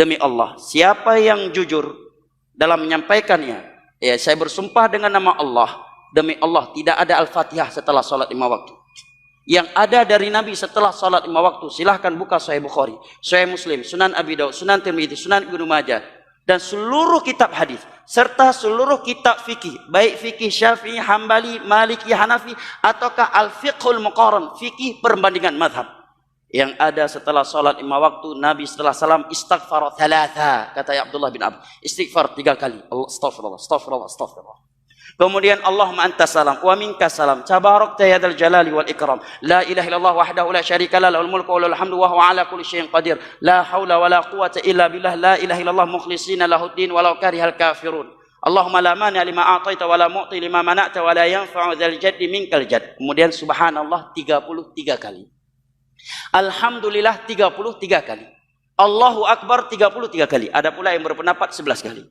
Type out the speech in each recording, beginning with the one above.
Demi Allah, siapa yang jujur dalam menyampaikannya, ya saya bersumpah dengan nama Allah, demi Allah tidak ada Al-Fatihah setelah sholat 5 waktu. Yang ada dari Nabi setelah sholat 5 waktu, silahkan buka Sahih Bukhari, Sahih Muslim, Sunan Abi Daud, Sunan Tirmidzi, Sunan Ibnu Majah, dan seluruh kitab hadis serta seluruh kitab fikih, baik fikih Syafi'i, Hambali, Maliki, Hanafi, ataukah Al-Fiqhul Muqarran, fikih perbandingan mazhab. Yang ada setelah sholat 5 waktu, Nabi setelah salam istighfar 3, kata Abdullah bin Abbas, istighfar 3 kali, astaghfirullah, astaghfirullah, astaghfirullah. Kemudian Allahumma anta salam wa minka salam tabarakta ya dzal jalali wal ikram, la ilaha illallah wahdahu la syarika lah, lahul mulku wa lahul hamdu wa huwa ala kulli syai'in qadir, la haula wa la quwwata illa billah, la ilaha illallah mukhlishina lahuddin walau karihal kafirun. Allahumma la mani lima a'taita wa la mu'ti lima mana'ta wa la yanfa'u dzal jaddi minkal jadd. Kemudian subhanallah 33 kali. Alhamdulillah 33 kali. Allahu Akbar 33 kali. Ada pula yang berpendapat 11 kali.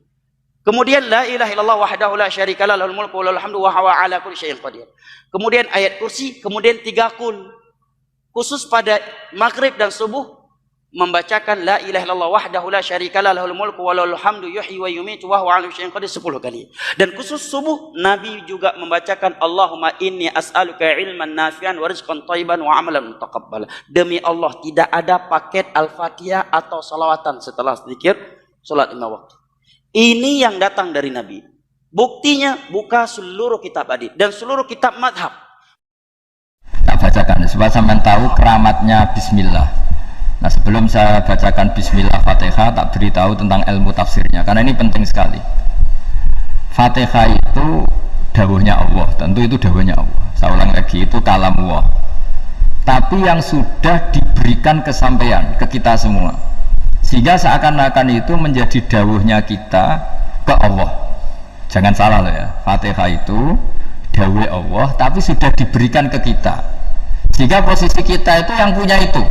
Kemudian la ilaha illallah wahdahu la syarikalah lahul mulku wa lahul hamdu wa huwa ala kulli syai'in qadir. Kemudian ayat kursi, kemudian 3 kul. Khusus pada maghrib dan subuh membacakan la ilaha illallah wahdahu la syarikalah lahul mulku wa lahul hamdu yuhyi wa yumiitu wa huwa ala kulli syai'in qadir 10 kali. Dan khusus subuh Nabi juga membacakan Allahumma inni as'aluka ilman nafi'an wa rizqan thayyiban wa amalan mutaqabbala. Demi Allah tidak ada paket Al-Fatihah atau salawatan setelah zikir salat 5 waktu. Ini yang datang dari Nabi. Buktinya buka seluruh kitab hadis dan seluruh kitab mazhab. Tak bacakan supaya sampean tahu keramatnya bismillah. Nah, sebelum saya bacakan bismillah Fatihah, tak beritahu tentang ilmu tafsirnya karena ini penting sekali. Fatihah itu dawuhnya Allah, tentu itu dawuhnya Allah. Saya ulang lagi, itu kalam Allah. Tapi yang sudah diberikan kesampaian ke kita semua. Sehingga seakan-akan itu menjadi dawuhnya kita ke Allah. Jangan salah loh ya. Fatihah itu dawuh Allah tapi sudah diberikan ke kita. Sehingga posisi kita itu yang punya itu.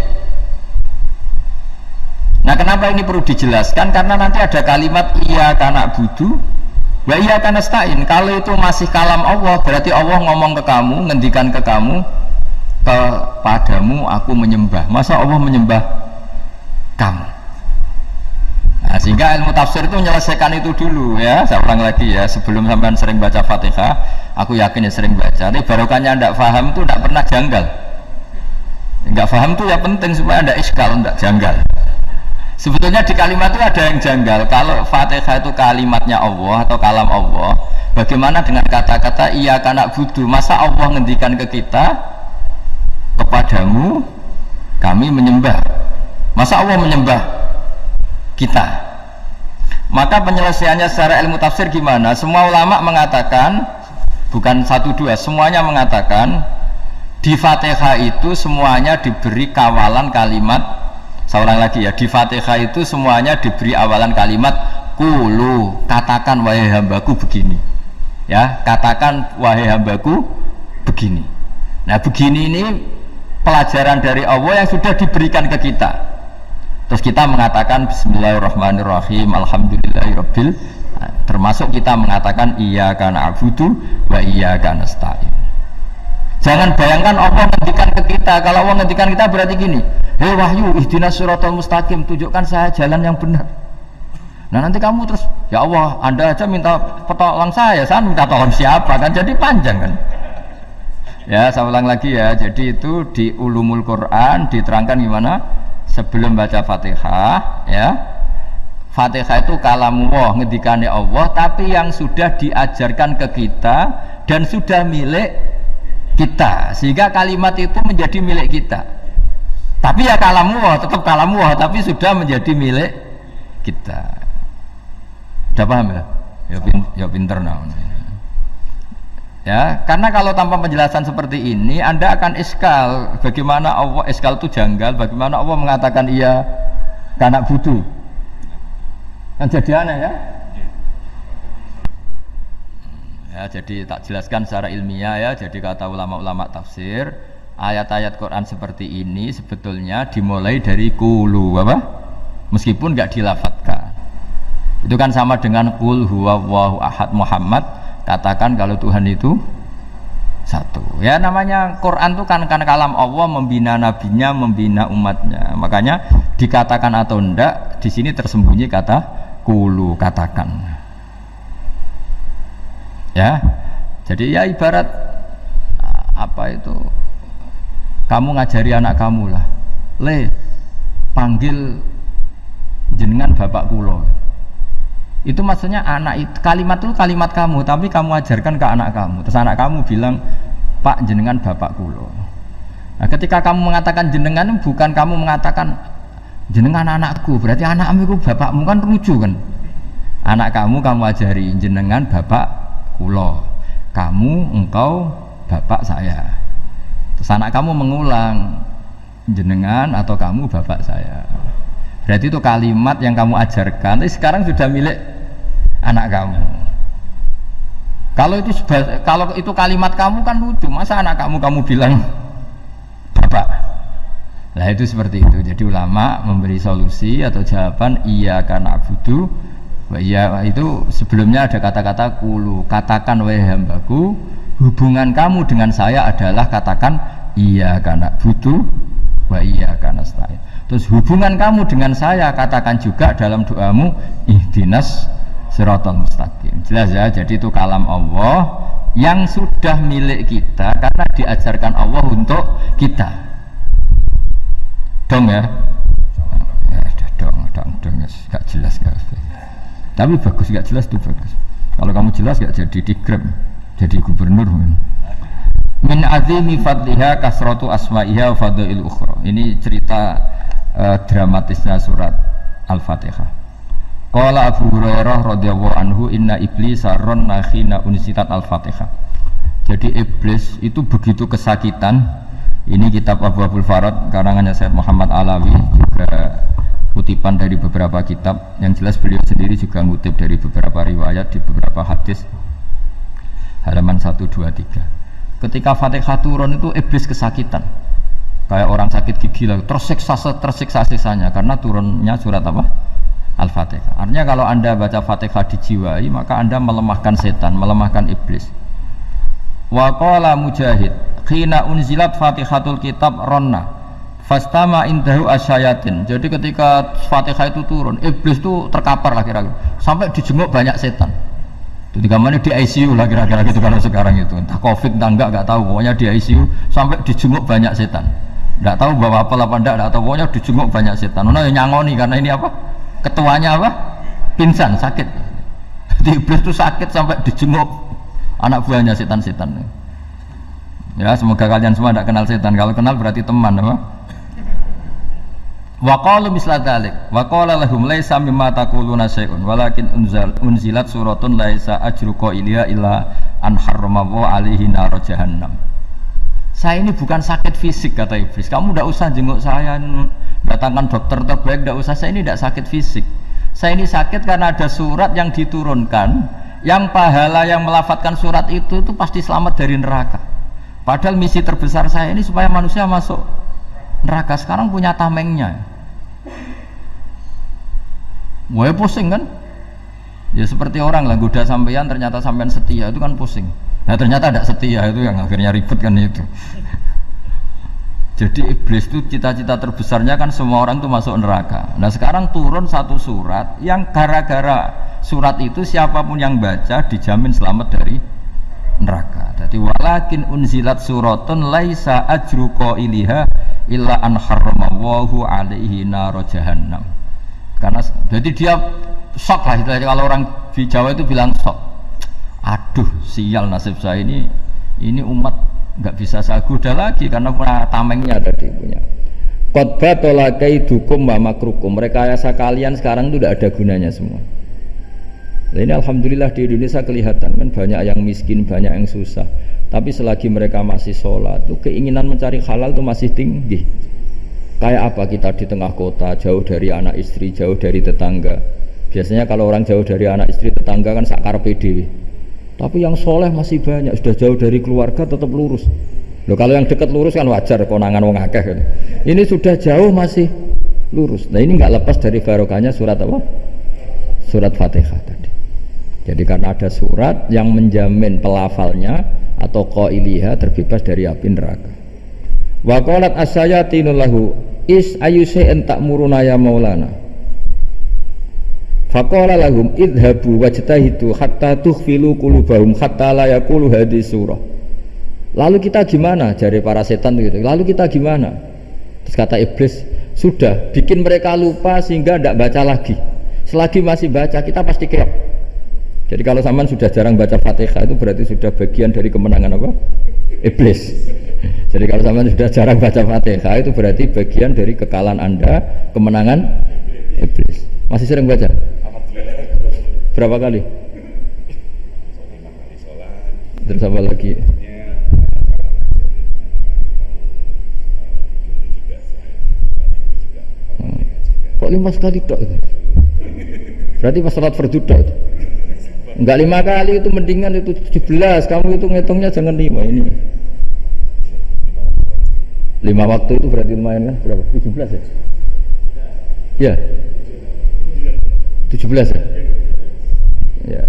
Nah, kenapa ini perlu dijelaskan? Karena nanti ada kalimat iyyaka na'budu wa iyyaka nasta'in. Kalau itu masih kalam Allah, berarti Allah ngomong ke kamu, ngendikan ke kamu, kepadamu aku menyembah. Masa Allah menyembah kamu? Nah, sehingga ilmu tafsir itu menyelesaikan itu dulu ya. Saya ulang lagi ya, sebelum sampean sering baca Fatihah, aku yakin ya sering baca. Ini barokahnya ndak paham itu ndak pernah janggal. Nggak paham itu ya penting supaya ndak iskal, ndak janggal. Sebetulnya di kalimat itu ada yang janggal. Kalau Fatihah itu kalimatnya Allah atau kalam Allah, bagaimana dengan kata-kata iyyaka na'budu? Masa Allah ngendikan ke kita, kepadamu kami menyembah? Masa Allah menyembah kita? Maka penyelesaiannya secara ilmu tafsir gimana? Semua ulama mengatakan, bukan 1-2, semuanya mengatakan di Fatihah itu semuanya diberi kawalan kalimat. Saya ulang lagi ya, di Fatihah itu semuanya diberi awalan kalimat qulu, katakan wahai hambaku begini. Ya, katakan wahai hambaku begini. Nah, begini ini pelajaran dari Allah yang sudah diberikan ke kita. Terus kita mengatakan bismillahirrahmanirrahim, alhamdulillahirabbil, termasuk kita mengatakan iyyaka na'budu wa iyyaka nasta'in. Jangan bayangkan Allah ngendikan ke kita. Kalau Allah ngendikan kita berarti gini, hei wahyu ihdinas siratal mustaqim, tunjukkan saya jalan yang benar. Nah, nanti kamu terus, ya Allah, Anda aja minta pertolongan saya minta tolong siapa, kan jadi panjang kan. Ya, saya ulang lagi ya. Jadi itu di Ulumul Quran diterangkan gimana sebelum baca Fatihah ya. Fatihah itu kalamullah, ngendikane Allah, tapi yang sudah diajarkan ke kita dan sudah milik kita, sehingga kalimat itu menjadi milik kita. Tapi ya kalamullah, tetap kalamullah, tapi sudah menjadi milik kita. Sudah paham ya? Ya pinter naon. Ya, karena kalau tanpa penjelasan seperti ini Anda akan iskal. Bagaimana Allah, iskal itu janggal, bagaimana Allah mengatakan iya karena butuh. Kan jadi aneh ya? Ya, jadi tak jelaskan secara ilmiah ya. Jadi kata ulama-ulama tafsir, ayat-ayat Quran seperti ini sebetulnya dimulai dari qulu apa? Meskipun nggak dilafatkan. Itu kan sama dengan qul huwallahu ahad Muhammad, katakan kalau Tuhan itu satu. Ya namanya Quran itu kan kalam Allah, membina nabinya, membina umatnya. Makanya dikatakan atau enggak, di sini tersembunyi kata kulu, katakan. Ya. Jadi ya ibarat apa itu? Kamu ngajari anak kamu lah. Panggil jenengan bapak kulo. Itu maksudnya anak itu, kalimat itu kalimat kamu, tapi kamu ajarkan ke anak kamu. Terus anak kamu bilang, Pak jenengan bapak kulo. Nah, ketika kamu mengatakan jenengan, bukan kamu mengatakan jenengan anakku, berarti anakmu itu bapakmu, kan lucu kan? Anak kamu ajari jenengan bapak kulo, kamu engkau bapak saya. Terus anak kamu mengulang jenengan atau kamu bapak saya. Berarti itu kalimat yang kamu ajarkan, tapi sekarang sudah milik anak kamu. Kalau itu kalimat kamu kan lucu, masa anak kamu bilang bapak. Nah itu seperti itu. Jadi ulama memberi solusi atau jawaban iya karena abudu. Iya itu sebelumnya ada kata-kata kulu, katakan wahai hambaku, hubungan kamu dengan saya adalah katakan iya karena abudu wa iya karena nasta'in. Terus hubungan kamu dengan saya katakan juga dalam doamu ihdinas siratal mustaqim. Jelas ya, jadi itu kalam Allah yang sudah milik kita karena diajarkan Allah untuk kita. Dong ya? Ya dong, gak jelas gak. Tapi bagus, gak jelas itu bagus. Kalau kamu jelas gak jadi digrab, jadi gubernur. Min azimi fadliha kasratu asma'iha wa fadail ukhra. Ini cerita dramatisnya surat Al-Fatihah. Qala Abu Hurairah radhiyallahu anhu inna iblisa ranna khina unsitat Al-Fatihah. Jadi iblis itu begitu kesakitan. Ini kitab Abu Abdul Farad karangannya Syekh Muhammad Alawi, juga kutipan dari beberapa kitab. Yang jelas beliau sendiri juga ngutip dari beberapa riwayat di beberapa hadis. Halaman 123. Ketika Fatihah turun itu iblis kesakitan. Kayak orang sakit gigi lah, tersiksa sisanya karena turunnya surat apa? Al-Fatihah. Artinya kalau Anda baca Fatihah dijiwai, maka Anda melemahkan setan, melemahkan iblis. Wa qala Mujahid, khina unzilat Fatihatul Kitab ronna fastama indahu asyayatin. Jadi ketika Fatihah itu turun, iblis itu terkapar lah kira-kira, sampai dijenguk banyak setan. Itu gambarnya di ICU lah kira-kira gitu kalau sekarang itu. Entah Covid entah enggak tahu, pokoknya di ICU sampai dijenguk banyak setan. Enggak tahu bawa apa enggak tahu, pokoknya dijenguk banyak setan. Ono yang nyangoni karena ini apa? Ketuanya apa? Pingsan, sakit. Jadi iblis itu sakit sampai dijenguk anak buahnya setan-setan. Ya, semoga kalian semua tidak kenal setan. Kalau kenal berarti teman, apa? Wa qalu misla dzalik. Wa qala lahum laisa mimma taquluna syai'un walakin unzilat suratun laisa ajru qailiha illa an harrama alaihi nar jahannam. Saya ini bukan sakit fisik kata iblis. Kamu tidak usah jenguk saya, datangkan dokter terbaik, tidak usah. Saya ini tidak sakit fisik. Saya ini sakit karena ada surat yang diturunkan, yang pahala yang melafadzkan surat itu pasti selamat dari neraka. Padahal misi terbesar saya ini supaya manusia masuk neraka. Sekarang punya tamengnya. Wah pusing kan? Ya seperti orang lah goda sampean, ternyata sampean setia, itu kan pusing. Nah ternyata tidak setia, itu yang akhirnya ribet kan itu. Jadi iblis itu cita-cita terbesarnya kan semua orang itu masuk neraka. Nah sekarang turun satu surat yang gara-gara surat itu siapapun yang baca dijamin selamat dari neraka. Jadi walakin unzilat suratun laisa ajru qailiha illa an harramallahu alaihi nar jahannam. Karena jadi dia shock lah itu. Kalau orang di Jawa itu bilang shock. Aduh sial nasib saya ini umat nggak bisa saya goda lagi karena punya tamengnya ada di punya. Qad batala kaidukum wa makrukum. Rekayasa kalian sekarang itu tidak ada gunanya semua. Nah, ini alhamdulillah di Indonesia kelihatan kan banyak yang miskin, banyak yang susah. Tapi selagi mereka masih sholat, tuh keinginan mencari halal itu masih tinggi. Kayak apa kita di tengah kota, jauh dari anak istri, jauh dari tetangga. Biasanya kalau orang jauh dari anak istri, tetangga kan sakar PDW. Tapi yang soleh masih banyak, sudah jauh dari keluarga tetap lurus. Loh kalau yang dekat lurus kan wajar, konangan wong akeh. Ini sudah jauh masih lurus. Nah ini nggak lepas dari barokahnya surat apa? Surat Fatihah tadi. Jadi karena ada surat yang menjamin pelafalnya atau qailiha terbebas dari api neraka. Wa qalat as-sayatinu lahu is ayyushay'in ta'muruna ya maulana. Faqala lahum idhabu wajtahidu hatta tukhfilu qulubahum hatta la yaqulu hadhihi surah. Lalu kita gimana? Jari para setan gitu. Lalu kita gimana? Terus kata iblis, sudah bikin mereka lupa sehingga tidak baca lagi. Selagi masih baca kita pasti keok. Jadi kalau sampean sudah jarang baca Fatihah itu berarti sudah bagian dari kemenangan apa? Iblis. Jadi kalau sampean sudah jarang baca Fatihah itu berarti bagian dari kekalahan Anda, kemenangan iblis. Masih sering baca? Berapa kali? Terus apa lagi? Kok 5 kali tok itu? Berarti pas sholat fardu tok itu? Enggak 5 kali itu, mendingan itu 17. Kamu itu ngitungnya jangan 5 ini. 5 waktu itu berarti lumayan kan? Berapa? 17 ya? Ya. 17 ya? Ya.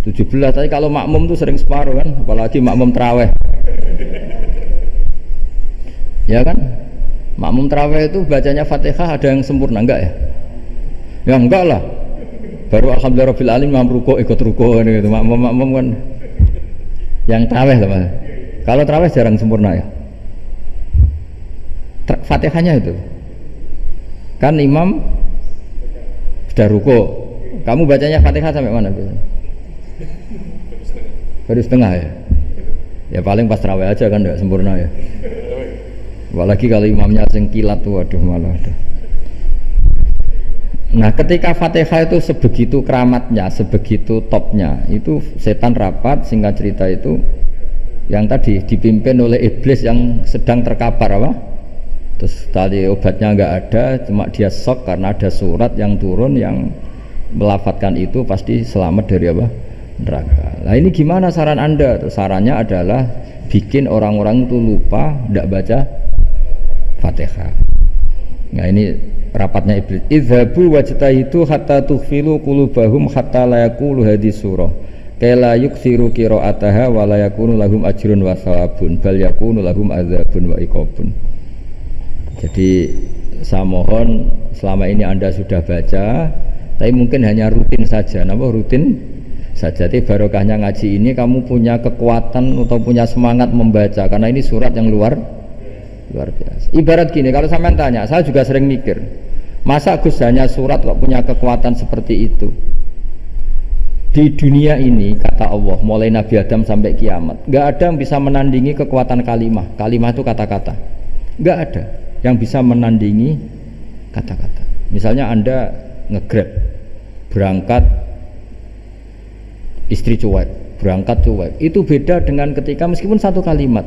17, tapi kalau makmum tuh sering separuh kan, apalagi makmum tarawih. Ya kan? Makmum tarawih itu bacanya Fatihah ada yang sempurna enggak ya? Ya enggak lah. Baru alhamdulillahirabbil alamin makmum ruku ikut ruku gitu. Makmum kan yang tarawih lah. Kalau tarawih jarang sempurna ya. Fatihahnya itu. Kan imam sudah ruku. Kamu bacanya Fatihah sampai mana biasanya? Baru setengah ya. Ya paling pas tarawih aja kan enggak sempurna ya. Apalagi kalau imamnya sing kilat tuh, waduh malah ada. Nah ketika Fatihah itu sebegitu keramatnya, sebegitu topnya, itu setan rapat, singkat cerita itu yang tadi dipimpin oleh iblis yang sedang terkapar apa? Terus tadi obatnya nggak ada, cuma dia shock karena ada surat yang turun yang melafatkan itu pasti selamat dari apa? Neraka. Nah ini gimana saran Anda? Sarannya adalah bikin orang-orang itu lupa, tidak baca Fatihah. Nah ini rapatnya iblis. Idzabu wajtahidu hatta tukhfilu qulubahum hatta la yaqulu hadhihi surah. Kala yuksiru qira'ataha wa la yakunu lahum ajrun wa thawabun bal yakunu lahum adzabun wa iqabun. Jadi saya mohon selama ini Anda sudah baca, tapi mungkin hanya rutin saja. Napa rutin saja? Tapi barokahnya ngaji ini kamu punya kekuatan atau punya semangat membaca karena ini surat yang luar biasa. Ibarat gini, kalau sampean tanya, saya juga sering mikir, masa Gus hanya surat kok punya kekuatan seperti itu? Di dunia ini kata Allah, mulai Nabi Adam sampai kiamat, nggak ada yang bisa menandingi kekuatan kalimah. Kalimah itu kata-kata, nggak ada yang bisa menandingi kata-kata. Misalnya Anda nge-grab, berangkat istri cuek, berangkat cuek, itu beda dengan ketika meskipun satu kalimat,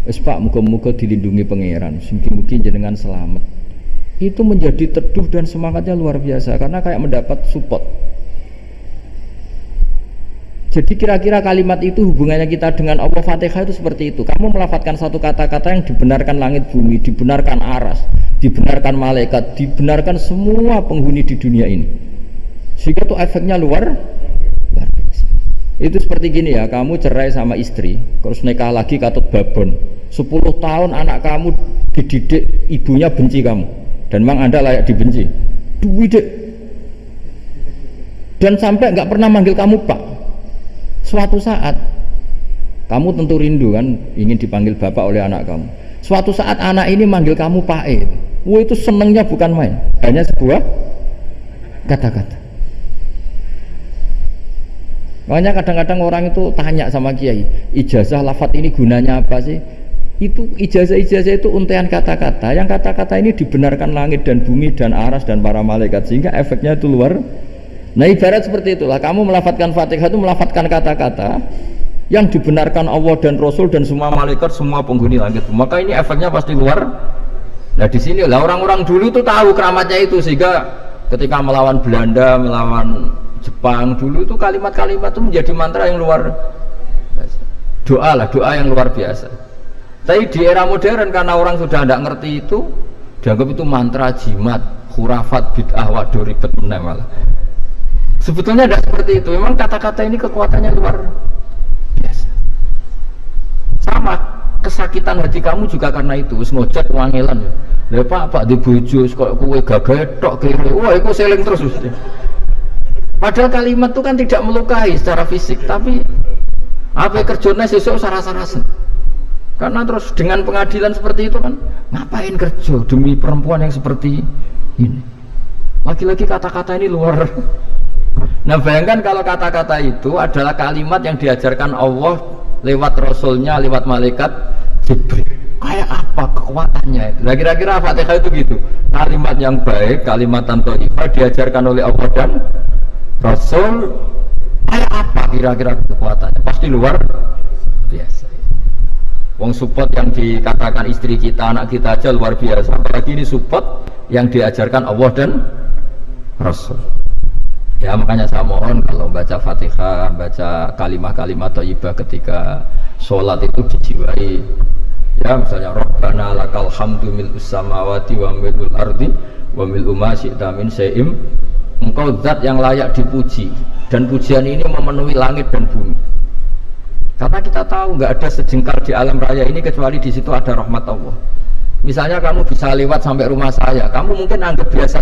wes Pak, muga-muga dilindungi pangeran, mungkin jenengan selamat. Itu menjadi teduh dan semangatnya luar biasa karena kayak mendapat support. Jadi kira-kira kalimat itu hubungannya kita dengan Allah. Fatihah itu seperti itu. Kamu melafatkan satu kata-kata yang dibenarkan langit bumi, dibenarkan aras, dibenarkan malaikat, dibenarkan semua penghuni di dunia ini. Sehingga itu efeknya luar biasa. Itu seperti gini ya, kamu cerai sama istri, terus nikah lagi katut babon. 10 tahun anak kamu dididik, ibunya benci kamu dan memang Anda layak dibenci. Duwidek. Dan sampai nggak pernah manggil kamu Pak. Suatu saat kamu tentu rindu kan ingin dipanggil Bapak oleh anak kamu. Suatu saat anak ini manggil kamu Pak E. Wah itu senengnya bukan main. Hanya sebuah kata-kata. Makanya kadang-kadang orang itu tanya sama kiai, ijazah lafadz ini gunanya apa sih? Itu ijazah-ijazah itu untaian kata-kata. Yang kata-kata ini dibenarkan langit dan bumi dan aras dan para malaikat sehingga efeknya itu luar. Nah ibarat seperti itulah, kamu melafatkan Fatihah itu melafatkan kata-kata yang dibenarkan Allah dan Rasul dan semua malaikat, semua penghuni langit. Maka ini efeknya pasti luar. Nah di sini lah orang-orang dulu itu tahu keramatnya itu sehingga ketika melawan Belanda, melawan Jepang dulu itu kalimat-kalimat itu menjadi mantra yang luar biasa. Doa lah, doa yang luar biasa. Tapi di era modern karena orang sudah tidak ngerti itu, dianggap itu mantra, jimat, khurafat, bid'ah, waduh ribet meneh malah. Sebetulnya tidak seperti itu. Memang kata-kata ini kekuatannya luar biasa. Sama kesakitan hati kamu juga karena itu. Wis ngojek wangelan ya. Lah Pak di bojo kok kowe gagetok kene. Wah, iku seling terus mesti. Padahal kalimat itu kan tidak melukai secara fisik, tapi apa kerjanya sesuk sarasa-rasen. Karena terus dengan pengadilan seperti itu kan, ngapain kerja demi perempuan yang seperti ini? Lagi-lagi kata-kata ini luar. Nah bayangkan kalau kata-kata itu adalah kalimat yang diajarkan Allah lewat Rasulnya, lewat malaikat Jibril. Kayak apa kekuatannya? Kira-kira Fatihah itu gitu. Kalimat yang baik, kalimat thayyibah diajarkan oleh Allah dan Rasul. Kayak apa kira-kira kekuatannya? Pasti luar biasa. Wong support yang dikatakan istri kita, anak kita aja luar biasa. Apalagi ini support yang diajarkan Allah dan Rasul. Ya makanya saya mohon kalau baca Fatihah, baca kalimat-kalimat thayyibah ketika sholat itu dijiwai. Ya misalnya Rabbana lakal hamdu mil'us samawati wa mil'ul ardi wa mil'u ma syi'ta min syai'im. Engkau zat yang layak dipuji, dan pujian ini memenuhi langit dan bumi. Karena kita tahu nggak ada sejengkal di alam raya ini kecuali di situ ada rahmat Allah. Misalnya kamu bisa lewat sampai rumah saya, kamu mungkin anggap biasa